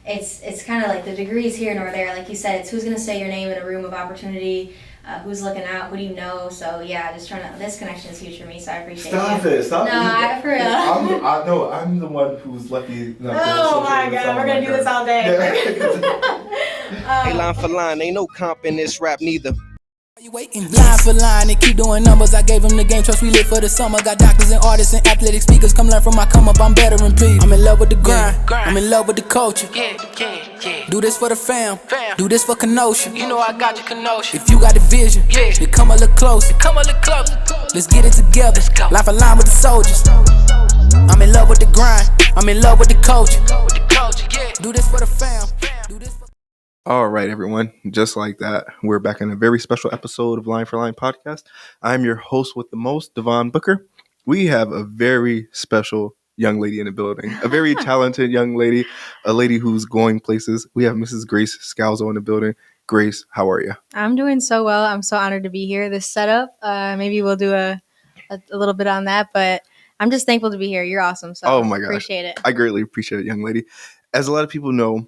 It's kind of like the degrees here nor there. Like you said, it's who's going to say your name in a room of opportunity, who's looking out, who do you know. So yeah, just trying to. This connection is huge for me, so I appreciate Stop you. it! Stop No, it! for real. I'm the one who's lucky enough to Oh my associate with God, we're someone gonna like do this her. all day. Hey, line for line, ain't no comp in this rap neither. You waiting line for line and keep doing numbers. I gave him the game, trust we lit for the summer. Got doctors and artists and athletic speakers. Come learn from my come up, I'm better and please. I'm in love with the grind, I'm in love with the culture. Do this for the fam, do this for Kenosha. You know I got you, Kenosha. If you got the vision, then come a little closer. Let's get it together. Line for line with the soldiers. I'm in love with the grind, I'm in love with the culture. Do this for the fam, do this for All right, everyone. Just like that, we're back in a very special episode of Line for Line podcast. I'm your host with the most, Devon Booker. We have a very special young lady in the building, a very talented young lady, a lady who's going places. We have Mrs. Grace Scalzo in the building. Grace, how are you? I'm doing so well. I'm so honored to be here. This setup, maybe we'll do a little bit on that, but I'm just thankful to be here. You're awesome. So Oh my gosh. appreciate it. I greatly appreciate it, young lady. As a lot of people know,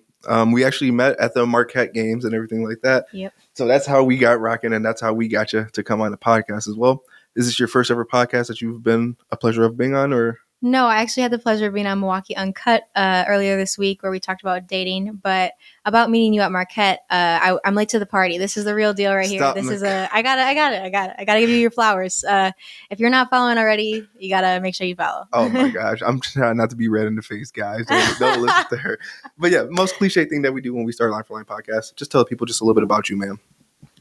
we actually met at the Marquette games and everything like that. Yep. So that's how we got rocking, and that's how we got you to come on the podcast as well. Is this your first ever podcast that you've been a pleasure of being on, or? No, I actually had the pleasure of being on Milwaukee Uncut earlier this week where we talked about dating, but about meeting you at Marquette, I'm late to the party. This is the real deal right Stop here. This is I got it. I got to give you your flowers. If you're not following already, you got to make sure you follow. Oh my gosh, I'm trying not to be red in the face, guys. Don't listen to her. But yeah, most cliche thing that we do when we start Line for Line podcast, just tell people just a little bit about you, ma'am.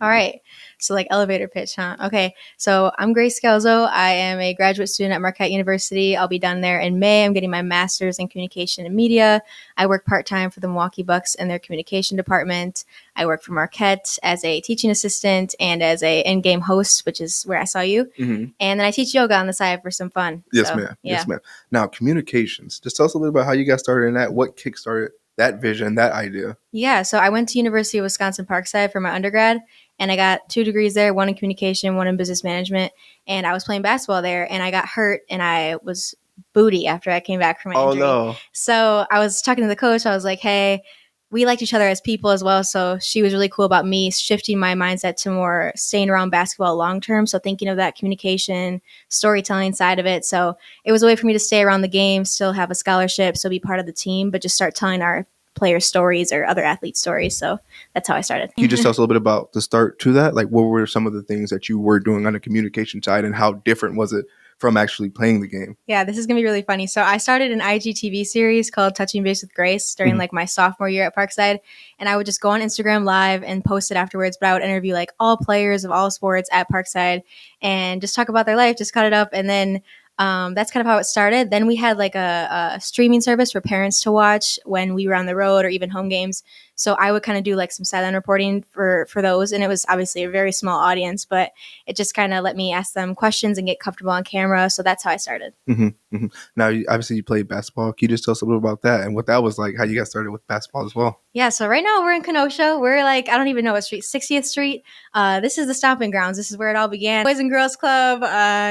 All right. So like elevator pitch, huh? Okay. So I'm Grace Scalzo. I am a graduate student at Marquette University. I'll be done there in May. I'm getting my master's in communication and media. I work part-time for the Milwaukee Bucks in their communication department. I work for Marquette as a teaching assistant and as a in-game host, which is where I saw you. Mm-hmm. And then I teach yoga on the side for some fun. Yes, So, ma'am. yeah. Yes, ma'am. Now, communications. Just tell us a little bit about how you got started in that. What kickstarted that vision, that idea? Yeah. So I went to University of Wisconsin Parkside for my undergrad. And I got 2 degrees there, one in communication, one in business management. And I was playing basketball there, and I got hurt, and I was booty after I came back from my injury. No. So I was talking to the coach. I was like, hey, we liked each other as people as well. So she was really cool about me shifting my mindset to more staying around basketball long term. So thinking of that communication, storytelling side of it. So it was a way for me to stay around the game, still have a scholarship, so be part of the team, but just start telling our player stories or other athlete stories. So that's how I started. Can you just tell us a little bit about the start to that? Like, what were some of the things that you were doing on the communication side, and how different was it from actually playing the game? Yeah, this is going to be really funny. So I started an IGTV series called Touching Base with Grace during like my sophomore year at Parkside. And I would just go on Instagram live and post it afterwards. But I would interview like all players of all sports at Parkside and just talk about their life, just cut it up. And then that's kind of how it started. Then we had like a streaming service for parents to watch when we were on the road or even home games. So I would kind of do like some sideline reporting for those. And it was obviously a very small audience, but it just kind of let me ask them questions and get comfortable on camera. So that's how I started. Mm-hmm, mm-hmm. Now, obviously, you played basketball. Can you just tell us a little about that and what that was like, how you got started with basketball as well? Yeah, so right now we're in Kenosha. We're like, I don't even know what street, 60th Street. This is the stomping grounds. This is where it all began. Boys and Girls Club,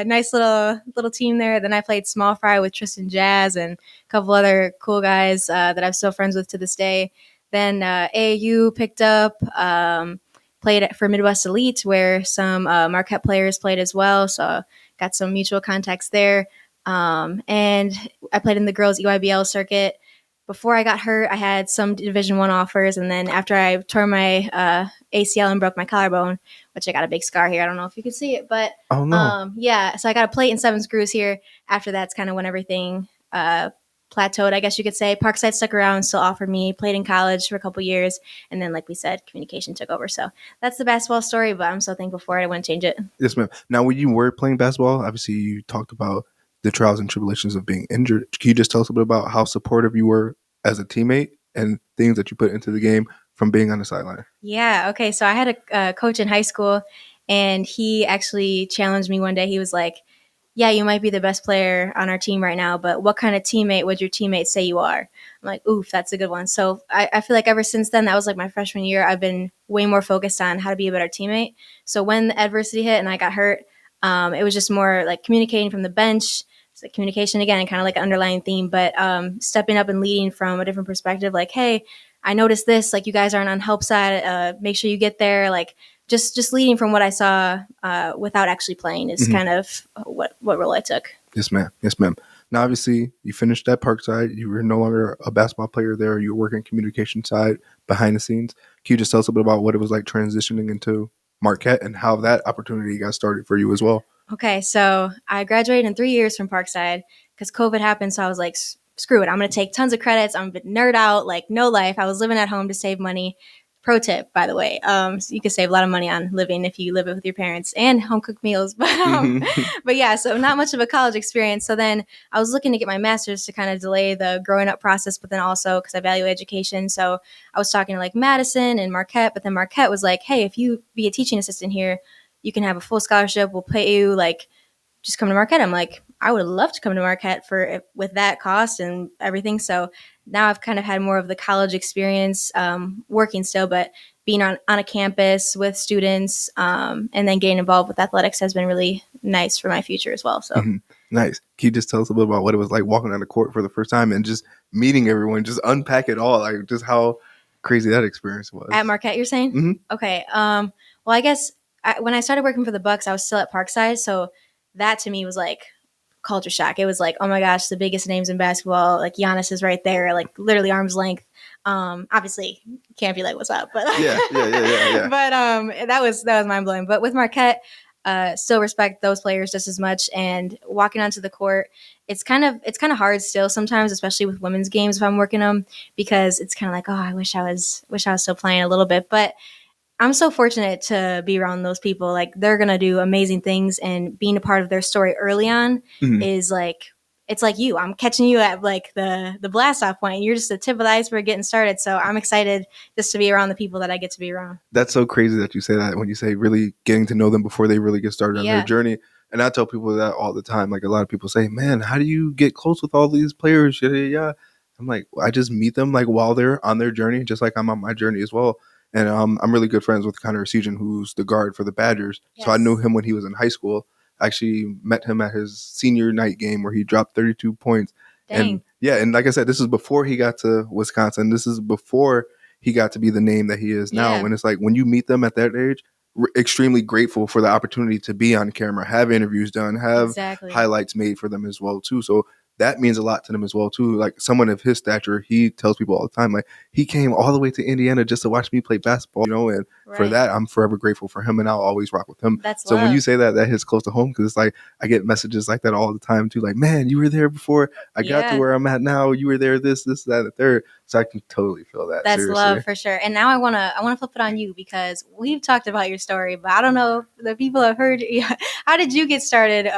nice little team there. Then I played small fry with Tristan Jazz and a couple other cool guys that I'm still friends with to this day. Then AAU picked up, played for Midwest Elite where some Marquette players played as well. So got some mutual contacts there. And I played in the girls EYBL circuit. Before I got hurt, I had some Division I offers, and then after I tore my ACL and broke my collarbone, which I got a big scar here. I don't know if you can see it, but Oh, no. yeah. So I got a plate and 7 screws here. After that's kind of when everything plateaued, I guess you could say. Parkside stuck around, still offered me, played in college for a couple years, and then, like we said, communication took over. So that's the basketball story, but I'm so thankful for it. I wouldn't change it. Yes, ma'am. Now, when you were playing basketball, obviously you talked about the trials and tribulations of being injured. Can you just tell us a bit about how supportive you were as a teammate and things that you put into the game from being on the sideline? Yeah. Okay. So I had a coach in high school, and he actually challenged me one day. He was like, yeah, you might be the best player on our team right now, but what kind of teammate would your teammates say you are? I'm like, oof, that's a good one. So I feel like ever since then, that was like my freshman year, I've been way more focused on how to be a better teammate. So when the adversity hit and I got hurt, it was just more like communicating from the bench, So communication again, and kind of like an underlying theme, but stepping up and leading from a different perspective. Like, hey, I noticed this. Like, you guys aren't on help side. Make sure you get there. Like, just leading from what I saw without actually playing is kind of what role I took. Yes, ma'am. Yes, ma'am. Now, obviously, you finished at Parkside. You were no longer a basketball player there. You were working communication side behind the scenes. Can you just tell us a bit about what it was like transitioning into Marquette and how that opportunity got started for you as well? Okay, so I graduated in 3 years from Parkside because COVID happened. So I was like, screw it. I'm going to take tons of credits. I'm going to nerd out, like no life. I was living at home to save money. Pro tip, by the way. So you can save a lot of money on living if you live with your parents and home cooked meals. But yeah, so not much of a college experience. So then I was looking to get my master's to kind of delay the growing up process, but then also because I value education. So I was talking to like Madison and Marquette, but then Marquette was like, hey, if you be a teaching assistant here, you can have a full scholarship. We'll pay you, like, just come to Marquette. I'm like, I would love to come to Marquette with that cost and everything. So now I've kind of had more of the college experience, working still, but being on a campus with students, and then getting involved with athletics has been really nice for my future as well. So Nice. Can you just tell us a bit about what it was like walking on the court for the first time and just meeting everyone, just unpack it all, like just how crazy that experience was? At Marquette, you're saying? Mhm. Okay. Well, I guess when I started working for the Bucks, I was still at Parkside. So that to me was like culture shock. It was like, oh my gosh, the biggest names in basketball, like Giannis is right there, like literally arm's length. Obviously can't be like, what's up, but Yeah. but that was mind blowing. But with Marquette, still respect those players just as much. And walking onto the court, it's kind of hard still sometimes, especially with women's games if I'm working them, because it's kind of like, oh, I wish I was still playing a little bit, but I'm so fortunate to be around those people. Like, they're going to do amazing things, and being a part of their story early on is like, it's like you. I'm catching you at like the blast off point. You're just the tip of the iceberg getting started. So I'm excited just to be around the people that I get to be around. That's so crazy that you say that when you say really getting to know them before they really get started on their Yeah. journey. And I tell people that all the time. Like, a lot of people say, man, how do you get close with all these players? Yeah. I'm like, I just meet them like while they're on their journey, just like I'm on my journey as well. And I'm really good friends with Connor Sejan, who's the guard for the Badgers. Yes. So I knew him when he was in high school. I actually met him at his senior night game where he dropped 32 points. Dang. And like I said, this is before he got to Wisconsin. This is before he got to be the name that he is now. Yeah. And it's like, when you meet them at that age, we're extremely grateful for the opportunity to be on camera, have interviews done, have Exactly. highlights made for them as well too. So that means a lot to them as well too. Like, someone of his stature, he tells people all the time, like, he came all the way to Indiana just to watch me play basketball, and for Right. that, I'm forever grateful for him, and I'll always rock with him. That's So when love. you say that hits close to home, because it's like, I get messages like that all the time too, like, man, you were there before I got to Yeah. where I'm at now. You were there, this, that, and the third. So I can totally feel that. That's seriously. love for sure. And now I wanna flip it on you, because we've talked about your story, but I don't know if the people have heard. Yeah, how did you get started?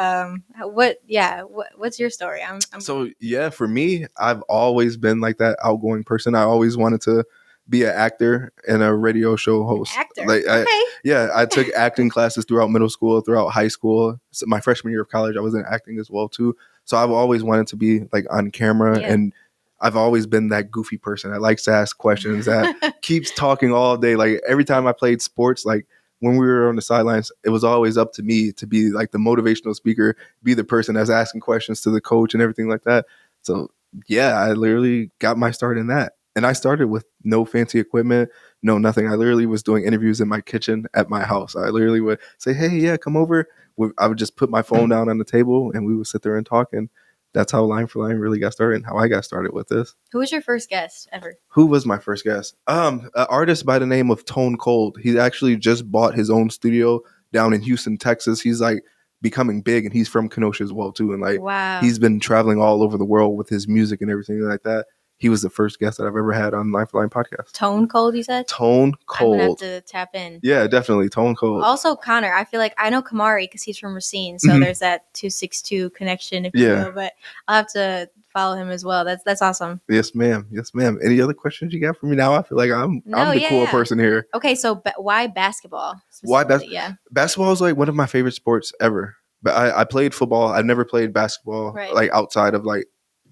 What's your story? So yeah, for me, I've always been like that outgoing person. I always wanted to be an actor and a radio show host. Actor. Like, Okay. I took acting classes throughout middle school, throughout high school. So my freshman year of college, I was in acting as well too. So I've always wanted to be like on camera, Yeah. and I've always been that goofy person that likes to ask questions, that keeps talking all day. Like, every time I played sports, like when we were on the sidelines, it was always up to me to be like the motivational speaker, be the person that's asking questions to the coach and everything like that. So yeah, I literally got my start in that. And I started with no fancy equipment, no nothing. I literally was doing interviews in my kitchen at my house. I literally would say, hey, yeah, come over. I would just put my phone down on the table and we would sit there and talk. And that's how Line for Line really got started, and how I got started with this. Who was your first guest ever? Who was my first guest? An artist by the name of Tone Cold. He actually just bought his own studio down in Houston, Texas. He's like becoming big, and he's from Kenosha as well too. And like, Wow. he's been traveling all over the world with his music and everything like that. He was the first guest that I've ever had on Line for Line podcast. Tone Cold, you said? Tone Cold. I'm gonna have to tap in. Yeah, definitely. Tone Cold. Also, Connor, I feel like I know Kamari because he's from Racine, so there's that 262 connection, if you will. But I'll have to follow him as well. That's awesome. Yes, ma'am. Yes, ma'am. Any other questions you got for me now? I feel like I'm the cool person here. Okay, so why basketball? Why Yeah. Basketball is like one of my favorite sports ever. But I played football. I've never played basketball like outside of like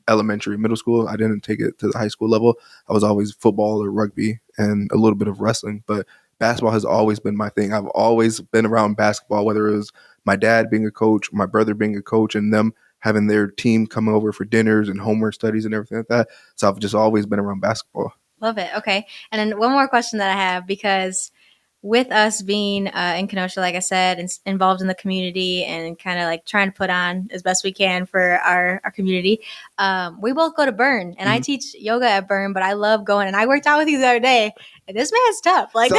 elementary, middle school. I didn't take it to the high school level. I was always football or rugby and a little bit of wrestling, but basketball has always been my thing. I've always been around basketball, whether it was my dad being a coach, my brother being a coach, and them having their team come over for dinners and homework studies and everything like that. So I've just always been around basketball. Love it. Okay. And then one more question that I have, because with us being in Kenosha, like I said, and involved in the community and kind of like trying to put on as best we can for our community, we both go to Burn, and I teach yoga at Burn, but I love going, and I worked out with you the other day, and this man's tough. Like,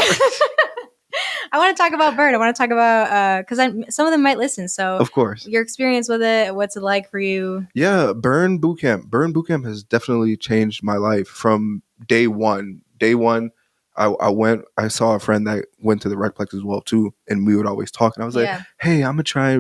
I want to talk about Burn. I want to talk about, because some of them might listen. So Of course. Your experience with it, what's it like for you? Yeah, Burn Bootcamp. Burn Bootcamp has definitely changed my life from day one. Day one, I saw a friend that went to the Recplex as well too, and we would always talk. And I was like, "Hey, I'm gonna try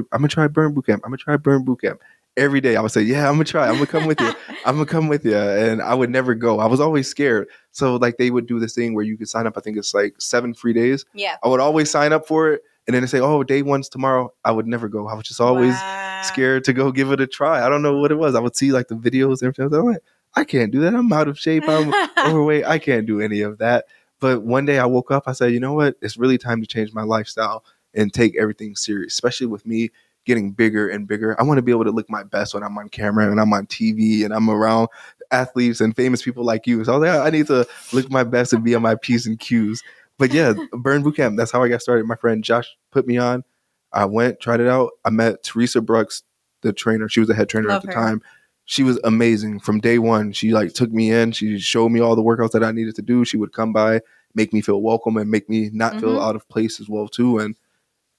Burn Bootcamp. I'm gonna try Burn Bootcamp." Every day I would say, "Yeah, I'm gonna try. I'm gonna come with you. I'm gonna come with you." And I would never go. I was always scared. So like they would do this thing where you could sign up. I think it's like 7 free days. Yeah. I would always sign up for it, and then they say, "Oh, day one's tomorrow." I would never go. I was just always scared to go give it a try. I don't know what it was. I would see like the videos and everything. I was like, I can't do that. I'm out of shape. I'm overweight. I can't do any of that. But one day I woke up, I said, you know what? It's really time to change my lifestyle and take everything serious, especially with me getting bigger and bigger. I want to be able to look my best when I'm on camera and I'm on TV and I'm around athletes and famous people like you. So I was like, I need to look my best and be on my P's and Q's. But yeah, Burn Bootcamp, that's how I got started. My friend Josh put me on. I went, tried it out. I met Teresa Brooks, the trainer. She was the head trainer at the time. She was amazing from day one. She like took me in. She showed me all the workouts that I needed to do. She would come by, make me feel welcome, and make me not feel out of place as well too. And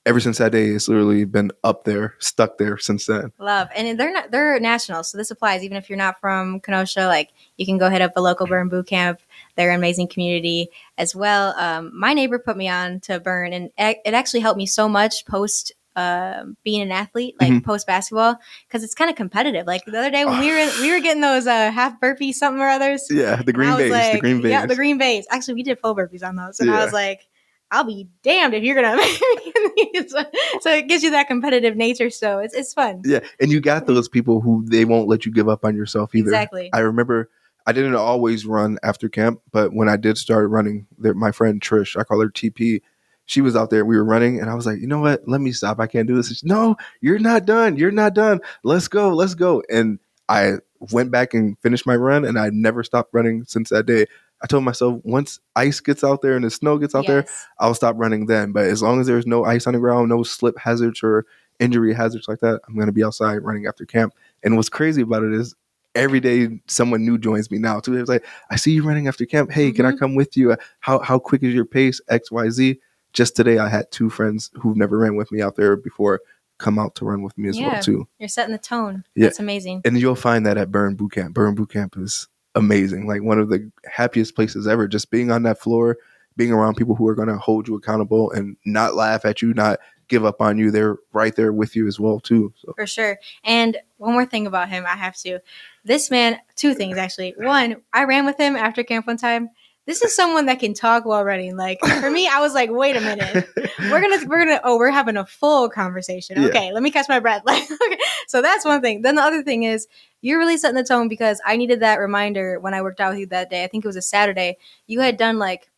ever since that day, it's literally been up there, stuck there since then. Love. And they're national, so this applies even if you're not from Kenosha. Like, you can go hit up a local Burn boot camp. They're an amazing community as well. My neighbor put me on to Burn, and it actually helped me so much post being an athlete, like post basketball, because it's kind of competitive. Like the other day when we were getting those half burpees, something or others. Yeah, the green bays. Like, the green bays. Yeah, the green bays. Actually, we did full burpees on those, and I was like, I'll be damned if you're gonna make me in these. So it gives you that competitive nature. So it's fun. Yeah, and you got those people who they won't let you give up on yourself either. Exactly. I remember I didn't always run after camp, but when I did start running, my friend Trish, I call her TP, she was out there. We were running, and I was like, you know what? Let me stop. I can't do this. She, no, you're not done. You're not done. Let's go. Let's go. And I went back and finished my run, and I never stopped running since that day. I told myself once ice gets out there and the snow gets out there, I'll stop running then. But as long as there's no ice on the ground, no slip hazards or injury hazards like that, I'm going to be outside running after camp. And what's crazy about it is every day someone new joins me now too. It's like, I see you running after camp. Hey, can I come with you? How quick is your pace? X, Y, Z. Just today, I had 2 friends who've never ran with me out there before come out to run with me as well too. You're setting the tone. Yeah. That's amazing. And you'll find that at Burn Bootcamp. Burn Bootcamp is amazing. Like one of the happiest places ever. Just being on that floor, being around people who are going to hold you accountable and not laugh at you, not give up on you. They're right there with you as well too. So. For sure. And one more thing about him, I have to. This man, 2 things actually. One, I ran with him after camp one time. This is someone that can talk while running. Like for me, I was like, wait a minute. We're having a full conversation. Okay, let me catch my breath. Like, okay. So that's one thing. Then the other thing is you're really setting the tone, because I needed that reminder when I worked out with you that day. I think it was a Saturday. You had done like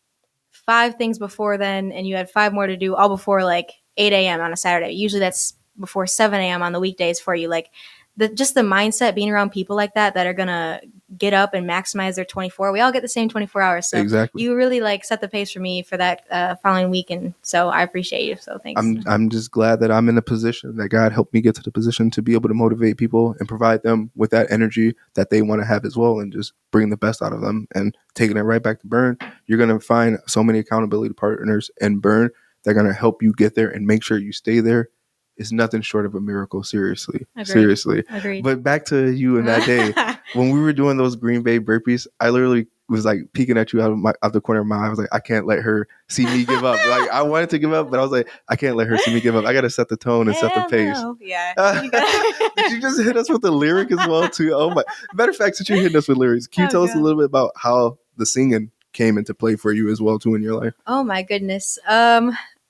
5 things before then, and you had 5 more to do all before like 8 a.m. on a Saturday. Usually that's before 7 a.m. on the weekdays for you. Like just the mindset, being around people like that are going to get up and maximize their 24. We all get the same 24 hours. So you really like set the pace for me for that following week. And so I appreciate you. So thanks. I'm just glad that I'm in a position that God helped me get to the position to be able to motivate people and provide them with that energy that they want to have as well, and just bring the best out of them and taking it right back to Burn. You're going to find so many accountability partners in Burn that are going to help you get there and make sure you stay there. It's nothing short of a miracle. Seriously. Agreed. But back to you in that day, when we were doing those Green Bay burpees, I literally was like peeking at you out the corner of my eye. I was like, I can't let her see me give up. Like I wanted to give up, but I was like, I can't let her see me give up. I got to set the tone and set the pace. No. Yeah. Did you just hit us with the lyric as well too? Oh my! Matter of fact, since you're hitting us with lyrics, can you tell us a little bit about how the singing came into play for you as well too in your life? Oh my goodness.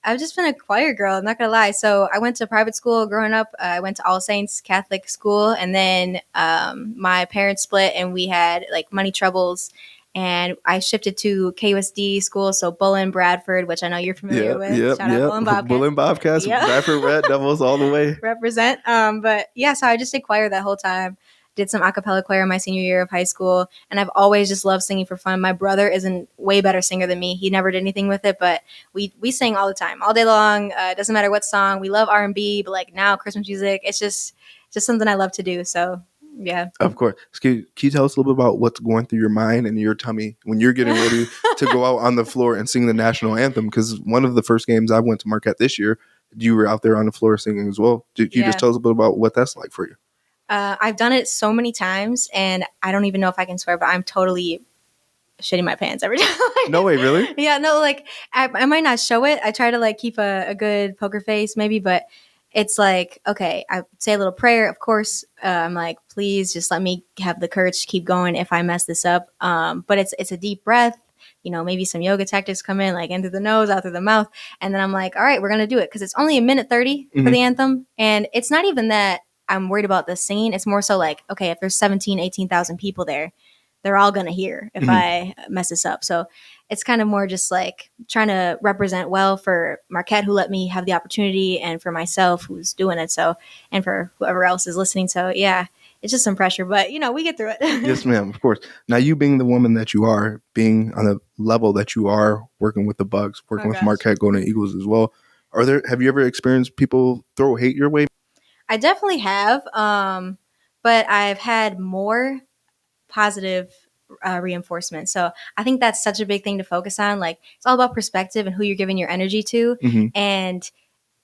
I've just been a choir girl. I'm not going to lie. So I went to private school growing up. I went to All Saints Catholic school. And then my parents split and we had like money troubles. and I shifted to KUSD school, so Bullen, Bradford, which I know you're familiar with. Yep. Shout out Bullen Bobcats. Bullen Bobcats, Yep. Bradford Red Devils all the way. Represent. But yeah, so I just did choir that whole time. Did some a cappella choir my senior year of high school, and I've always just loved singing for fun. My brother is a way better singer than me. He never did anything with it, but we sing all the time, all day long. Doesn't matter what song. We love R&B, but like now Christmas music, it's just something I love to do. So yeah. Of course. Can you tell us a little bit about what's going through your mind and your tummy when you're getting ready to go out on the floor and sing the national anthem? Because one of the first games I went to Marquette this year, you were out there on the floor singing as well. Can you just tell us a bit about what that's like for you? I've done it so many times, and I don't even know if I can swear, but I'm totally shitting my pants every time. No way, really? Yeah, no, like I might not show it. I try to like keep a good poker face maybe, but it's like, okay, I say a little prayer. Of course, I'm like, please just let me have the courage to keep going if I mess this up. But it's a deep breath. Maybe some yoga tactics come in, like in through the nose, out through the mouth. And then I'm like, all right, we're going to do it. Because it's only 1:30 for the anthem. And it's not even that I'm worried about the singing. It's more so like, okay, if there's 18,000 people there, they're all going to hear if I mess this up. So it's kind of more just like trying to represent well for Marquette, who let me have the opportunity, and for myself, who's doing it. So, and for whoever else is listening. So yeah, it's just some pressure, but we get through it. Yes, ma'am. Of course. Now, you being the woman that you are, being on the level that you are, working with the Bucks, working with Marquette, going to Eagles as well. Have you ever experienced people throw hate your way? I definitely have. But I've had more positive reinforcement. So I think that's such a big thing to focus on. Like, it's all about perspective and who you're giving your energy to. And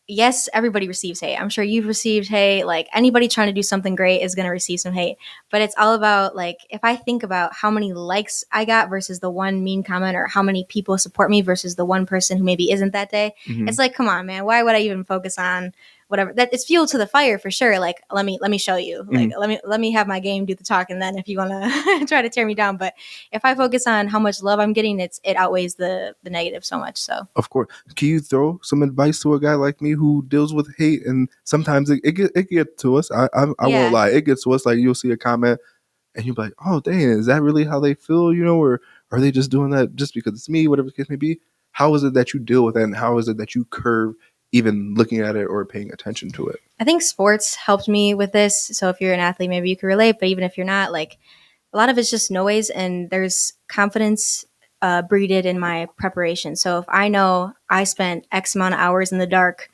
yes, everybody receives hate. I'm sure you've received hate. Like, anybody trying to do something great is going to receive some hate. But it's all about, like, if I think about how many likes I got versus the one mean comment, or how many people support me versus the one person who maybe isn't that day, it's like, come on, man. Why would I even focus on whatever? That it's fuel to the fire for sure. Like, let me show you. Like, let me have my game do the talk, and then if you want to try to tear me down. But if I focus on how much love I'm getting, it outweighs the negative so much. So of course, can you throw some advice to a guy like me who deals with hate, and sometimes it gets to us? I won't lie, it gets to us. Like, you'll see a comment and you'll be like, oh dang, is that really how they feel? Or are they just doing that just because it's me? Whatever the case may be. How is it that you deal with it, and how is it that you curve even looking at it or paying attention to it? I think sports helped me with this. So if you're an athlete, maybe you can relate, but even if you're not, like, a lot of it's just noise, and there's confidence breeded in my preparation. So if I know I spent X amount of hours in the dark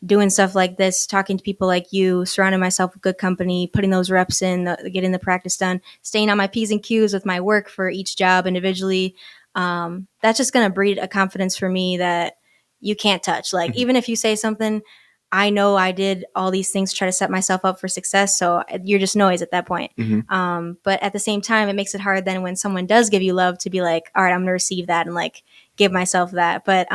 doing stuff like this, talking to people like you, surrounding myself with good company, putting those reps in, getting the practice done, staying on my P's and Q's with my work for each job individually, that's just going to breed a confidence for me that you can't touch. Like, even if you say something, I know I did all these things to try to set myself up for success. So you're just noise at that point. But at the same time, it makes it hard then when someone does give you love to be like, all right, I'm going to receive that and like give myself that. But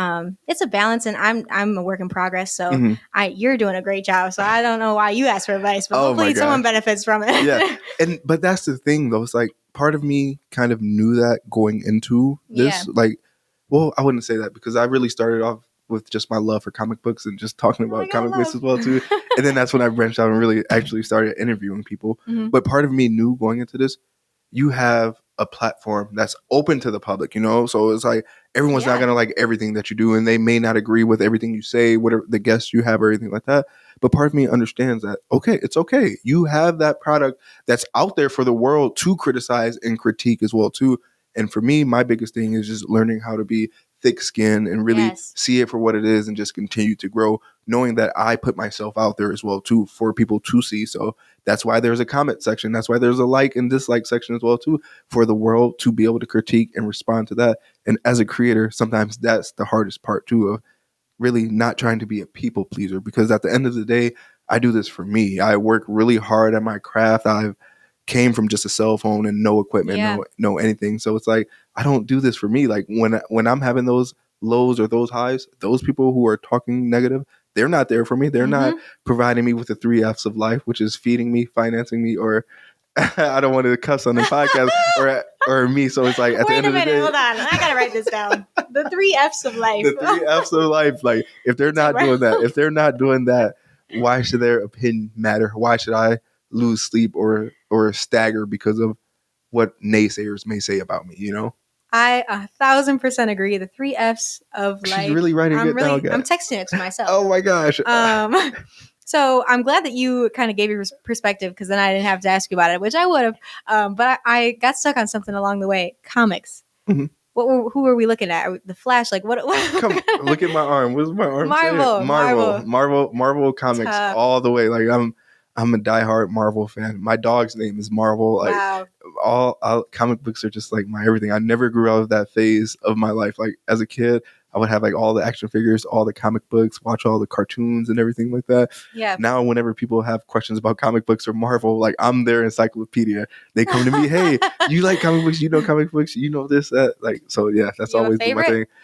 it's a balance, and I'm a work in progress. So you're doing a great job. So I don't know why you asked for advice, but hopefully someone benefits from it. Yeah. But that's the thing though. It's like, part of me kind of knew that going into this. Like, well, I wouldn't say that, because I really started off with just my love for comic books and just talking about comic books as well too. And then that's when I branched out and really actually started interviewing people. But part of me knew going into this, you have a platform that's open to the public, so it's like everyone's not gonna like everything that you do, and they may not agree with everything you say, whatever the guests you have or anything like that. But part of me understands that, okay, it's okay. You have that product that's out there for the world to criticize and critique as well too. And for me, my biggest thing is just learning how to be thick skin and really see it for what it is, and just continue to grow, knowing that I put myself out there as well too for people to see. So that's why there's a comment section. That's why there's a like and dislike section as well too, for the world to be able to critique and respond to that. And as a creator, sometimes that's the hardest part too, of really not trying to be a people pleaser, because at the end of the day, I do this for me. I work really hard at my craft. I've came from just a cell phone and no equipment, no anything. So it's like, I don't do this for me. Like, when I'm having those lows or those highs, those people who are talking negative, they're not there for me. They're not providing me with the 3 F's of life, which is feeding me, financing me, or I don't want to cuss on the podcast, or me. So it's like, at the end of the day, hold on, I gotta write this down. The 3 F's of life. The 3 F's of life. Like, if they're not doing that, why should their opinion matter? Why should I lose sleep or stagger because of what naysayers may say about me, I 1,000% agree. The 3 F's of life. She's really writing it down, guys. I'm texting it to myself. Oh my gosh. So I'm glad that you kind of gave your perspective, because then I didn't have to ask you about it, which I would have. But I got stuck on something along the way. Comics. Mhm. Who were we looking at? The Flash? Like what? Come look at my arm. What's my arm? Marvel comics Tough. all the way. Like I'm a diehard Marvel fan. My dog's name is Marvel. Like Wow. all comic books are just like my everything. I never grew out of that phase of my life. Like as a kid, I would have like all the action figures, all the comic books, watch all the cartoons and everything like that. Yeah. Now, whenever people have questions about comic books or Marvel, like I'm their encyclopedia. They come to me, hey, you like comic books? You know comic books? You know this, that? Like, so yeah, that's You have a always been my favorite? thing.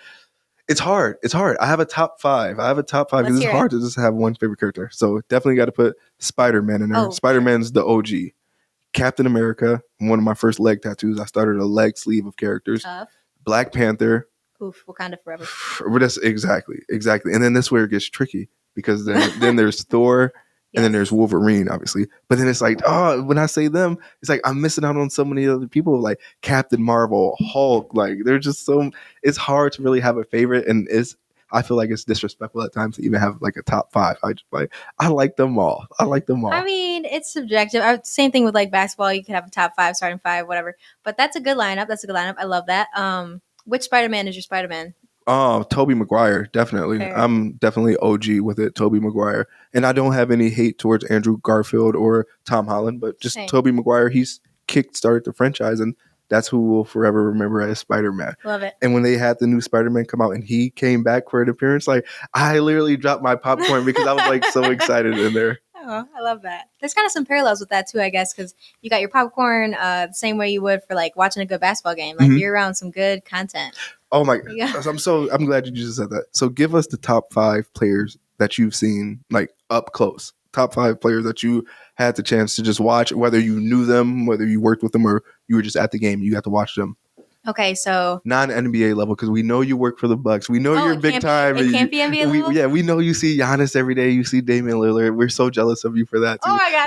It's hard. I have a top 5. Let's because it's hear hard to just have one favorite character. So definitely got to put Spider-Man in there. Oh. Spider-Man's the OG. Captain America, one of my first leg tattoos. I started a leg sleeve of characters. Black Panther. Oof, Wakanda forever. But that's exactly. And then this is where it gets tricky, because then there's Thor. And then there's Wolverine, obviously. But then it's like, oh, when I say them, it's like I'm missing out on so many other people, like Captain Marvel, Hulk. Like they're just it's hard to really have a favorite. And I feel like it's disrespectful at times to even have like a top 5. I like them all. I mean, it's subjective. Same thing with like basketball. You could have a top 5, starting 5, whatever. But that's a good lineup. I love that. Which Spider-Man is your Spider-Man? Tobey Maguire, definitely. Fair. I'm definitely OG with it, Tobey Maguire. And I don't have any hate towards Andrew Garfield or Tom Holland, but just Tobey Maguire, he's kick-started the franchise, and that's who we'll forever remember as Spider-Man. Love it. And when they had the new Spider-Man come out and he came back for an appearance, like I literally dropped my popcorn because I was like so excited in there. Oh, I love that. There's kind of some parallels with that too, I guess, because you got your popcorn the same way you would for like watching a good basketball game. Like you're around some good content. Oh my God. Yeah. I'm glad you just said that. So give us the top 5 players that you've seen like up close. Top 5 players that you had the chance to just watch, whether you knew them, whether you worked with them, or you were just at the game, you got to watch them. Okay, so non-NBA level, because we know you work for the Bucks. We know you're big time. It can't be NBA level? Yeah, we know you see Giannis every day. You see Damian Lillard. We're so jealous of you for that too. Oh my gosh,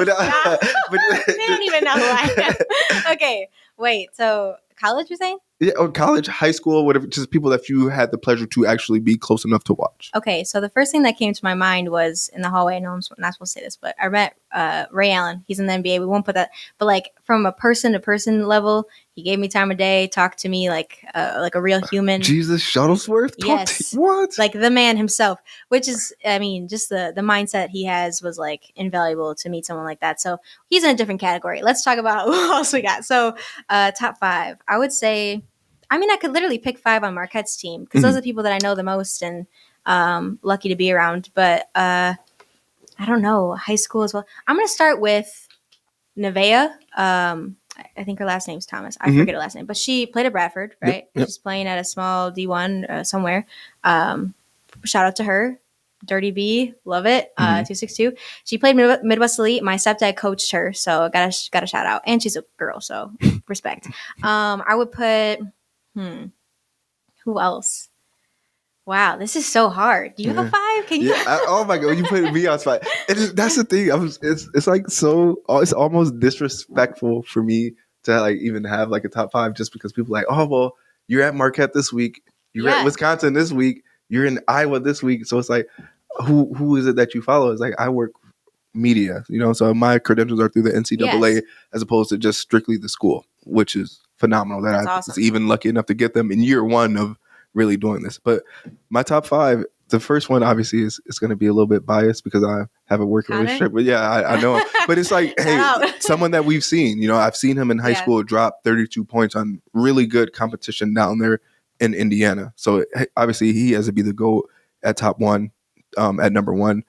they don't even know who I am. Okay, wait, so college you're saying? Yeah, or college, high school, whatever, just people that you had the pleasure to actually be close enough to watch. Okay, so the first thing that came to my mind was in the hallway. I know I'm not supposed to say this, but I met Ray Allen. He's in the NBA. We won't put that, but like from a person-to-person level, he gave me time of day, talked to me like a real human. Jesus Shuttlesworth? Yes. What? Like the man himself, which is, I mean, just the mindset he has was like invaluable to meet someone like that. So he's in a different category. Let's talk about who else we got. So top 5, I would say, I mean, I could literally pick 5 on Marquette's team because those are the people that I know the most and lucky to be around. But I don't know, high school as well. I'm going to start with Nevaeh. I think her last name's Thomas. I forget her last name. But she played at Bradford, right? Yep. She's playing at a small D1 somewhere. Shout out to her. Dirty B, love it. 262. She played Midwest Elite. My stepdad coached her, so got a shout out. And she's a girl, so respect. I would put... Who else? Wow, this is so hard. Do you have a 5? Can you? Oh my God, you put me on spot. That's the thing. It's like it's almost disrespectful for me to like even have like a top 5 just because people are like, oh well, you're at Marquette this week, you're at Wisconsin this week, you're in Iowa this week. So it's like, who is it that you follow? It's like I work media, so my credentials are through the NCAA as opposed to just strictly the school, which is phenomenal that I was even lucky enough to get them in year 1 of really doing this. But my top 5, the first one obviously is going to be a little bit biased because I have a working relationship. But yeah, I know. But it's like, hey, someone that we've seen, I've seen him in high school drop 32 points on really good competition down there in Indiana. So obviously he has to be the GOAT at top 1, at number 1.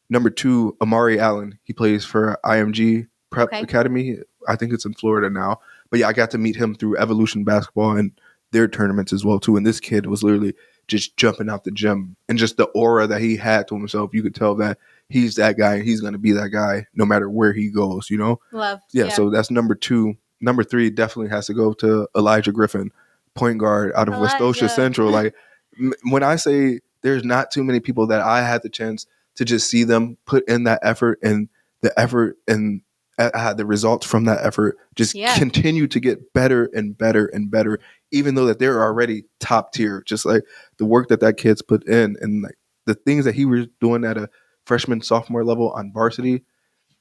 Number 2, Amari Allen. He plays for IMG Prep Academy. I think it's in Florida now. But yeah, I got to meet him through Evolution Basketball and their tournaments as well too. And this kid was literally just jumping out the gym, and just the aura that he had to himself, you could tell that he's that guy and he's going to be that guy no matter where he goes, Love. Yeah, so that's number 2. Number 3 definitely has to go to Elijah Griffin, point guard out of Westosha Central. Like when I say there's not too many people that I had the chance to just see them put in that effort and the effort and the results from that effort just continue to get better and better and better, even though that they're already top tier. Just like the work that kid's put in, and like the things that he was doing at a freshman, sophomore level on varsity,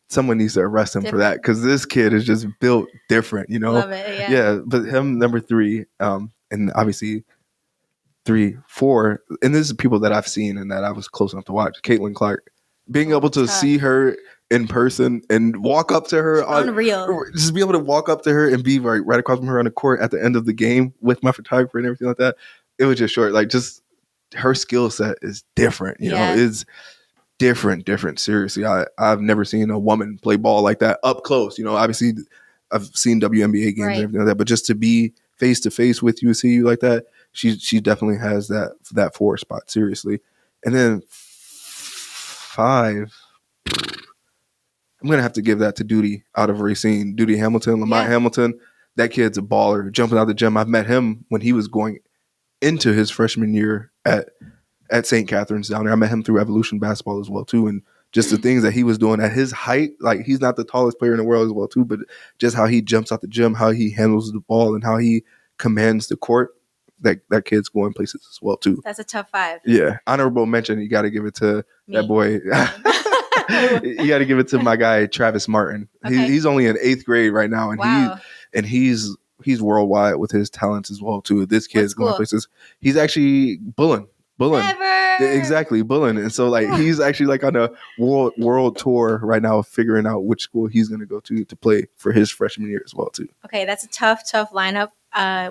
someone needs to arrest him for that, because this kid is just built different, you know? Love it, yeah. But him, number 3, and obviously 3, 4, and this is people that I've seen and that I was close enough to watch. Caitlin Clark, being able to see her in person and walk up to her, unreal. Just be able to walk up to her and be right across from her on the court at the end of the game with my photographer and everything like that. It was just short. Like, just her skill set is different. You know, it's different. Seriously, I've never seen a woman play ball like that up close. You know, obviously I've seen WNBA games and everything like that, but just to be face to face with you, see you like that, she definitely has that 4 spot. Seriously. And then 5, I'm gonna have to give that to Duty out of Racine. Duty Hamilton, Lamont Hamilton. That kid's a baller, jumping out the gym. I've met him when he was going into his freshman year at St. Catherine's down there. I met him through Evolution basketball as well too, and just the things that he was doing at his height. Like, he's not the tallest player in the world as well too, but just how he jumps out the gym, how he handles the ball, and how he commands the court. That kid's going places as well too. That's a tough 5. Yeah, honorable mention. You got to give it to that boy. You got to give it to my guy Travis Martin. Okay. He's only in 8th grade right now, and he's worldwide with his talents as well too. This kid's going places. He's actually bulling. Never. Exactly, bulling. And so, like, he's actually like on a world tour right now, figuring out which school he's going to go to play for his freshman year as well too. Okay, that's a tough lineup.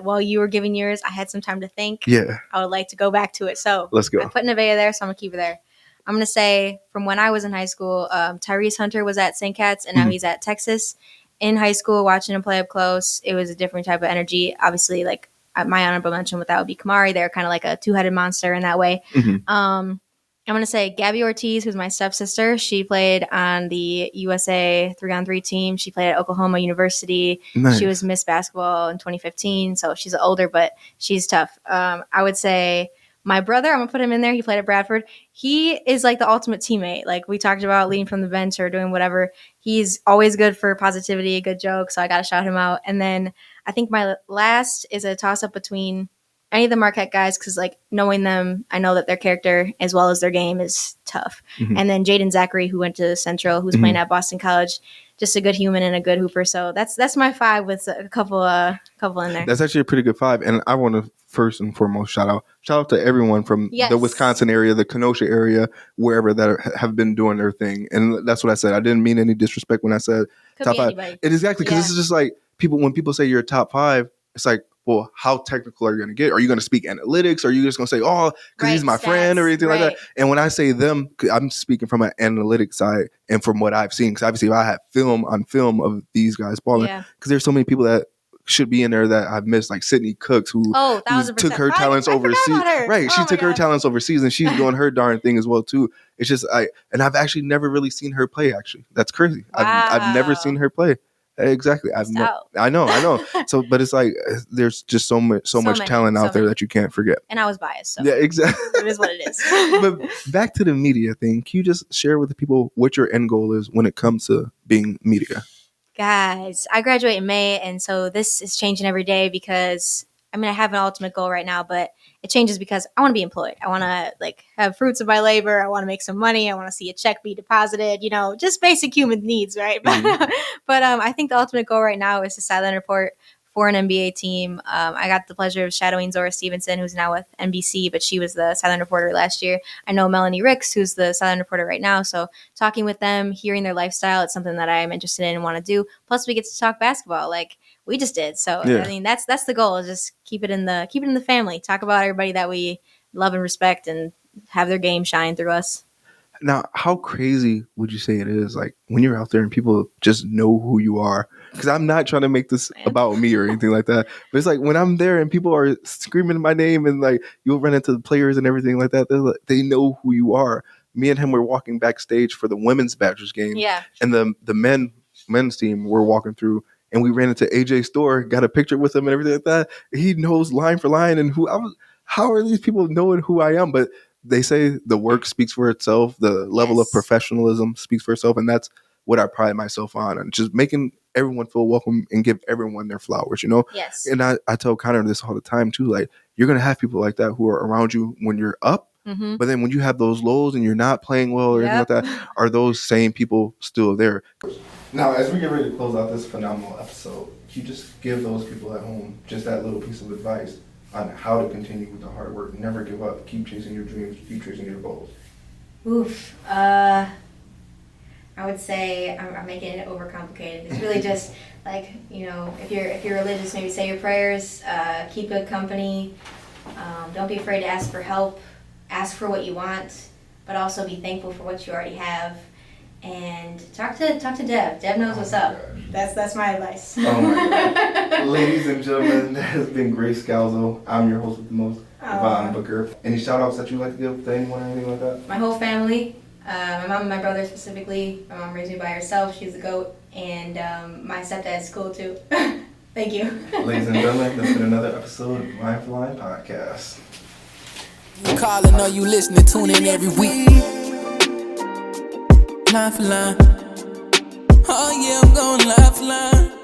While you were giving yours, I had some time to think. Yeah, I would like to go back to it. So let's go. I put Nevaeh there, so I'm gonna keep it there. I'm gonna say from when I was in high school, Tyrese Hunter was at St. Cat's, and now he's at Texas. In high school, watching him play up close, it was a different type of energy. Obviously, like, my honorable mention with that would be Kamari. They're kind of like a 2-headed monster in that way. I'm going to say Gabby Ortiz, who's my stepsister. She played on the USA 3-on-3 team. She played at Oklahoma University. Nice. She was Miss Basketball in 2015, so she's older, but she's tough. I would say my brother, I'm going to put him in there. He played at Bradford. He is like the ultimate teammate. Like, we talked about leading from the bench or doing whatever. He's always good for positivity, a good joke, so I got to shout him out. And then I think my last is a toss-up between any of the Marquette guys, because, like, knowing them, I know that their character as well as their game is tough. And then Jaden Zachary, who went to Central, who's playing at Boston College, just a good human and a good hooper. So that's my 5 with a couple in there. That's actually a pretty good 5. And I want to first and foremost shout out to everyone from the Wisconsin area, the Kenosha area, wherever that have been doing their thing. And that's what I said. I didn't mean any disrespect when I said top 5. It exactly, because this is just like when people say you're a top 5, it's like, well, how technical are you going to get? Are you going to speak analytics? Or are you just going to say, oh, because he's my friend or anything like that? And when I say them, I'm speaking from an analytics side and from what I've seen. Because obviously I have film of these guys balling. Because there's so many people that should be in there that I've missed, like Sydney Cooks, who took her talents overseas. Right. She took her talents overseas, and she's doing her darn thing as well too. It's just and I've actually never really seen her play, actually. That's crazy. Wow. I've never seen her play. Exactly. I know. So, but it's like there's just so much talent out there that you can't forget. And I was biased. So yeah, exactly. It is what it is. But back to the media thing. Can you just share with the people what your end goal is when it comes to being media? Guys, I graduate in May, and so this is changing every day because, I mean, I have an ultimate goal right now, but it changes because I want to be employed. I want to, like, have fruits of my labor. I want to make some money. I want to see a check be deposited, just basic human needs, right? But I think the ultimate goal right now is to sideline report for an NBA team. I got the pleasure of shadowing Zora Stevenson, who's now with NBC, but she was the sideline reporter last year. I know Melanie Ricks, who's the sideline reporter right now. So talking with them, hearing their lifestyle, it's something that I'm interested in and want to do. Plus, we get to talk basketball like we just did. So I mean, that's the goal, is just keep it in the family. Talk about everybody that we love and respect, and have their game shine through us. Now, how crazy would you say it is, like, when you're out there and people just know who you are? Because I'm not trying to make this about me or anything like that. But it's like when I'm there and people are screaming my name, and like you'll run into the players and everything like that. They know who you are. Me and him were walking backstage for the women's Badgers game. Yeah. And the men's team were walking through, and we ran into AJ's store, got a picture with him and everything like that. He knows line for line and how are these people knowing who I am? But they say the work speaks for itself. The level of professionalism speaks for itself. And that's what I pride myself on, and just making everyone feel welcome and give everyone their flowers, Yes. And I tell Connor this all the time too, like, you're going to have people like that who are around you when you're up. Mm-hmm. But then when you have those lows and you're not playing well or anything like that, are those same people still there? Now, as we get ready to close out this phenomenal episode, can you just give those people at home just that little piece of advice on how to continue with the hard work, never give up, keep chasing your dreams, keep chasing your goals? Oof. I would say I'm making it overcomplicated. It's really just like, if you're religious, maybe say your prayers, keep good company, don't be afraid to ask for help, ask for what you want, but also be thankful for what you already have, and talk to Dev. Dev knows what's up. That's my advice. Oh my God. Ladies and gentlemen, that has been Grace Scalzo. I'm your host with the most, Devon Booker. Any shout outs that you'd like to give to anyone or anything like that? My whole family. My mom and my brother specifically. My mom raised me by herself. She's the GOAT. And my stepdad's cool too. Thank you. Ladies and gentlemen, this has been another episode of Lineforline Podcast. You calling or you listening, tune in every week. Line for line. Oh yeah, I'm going line for line.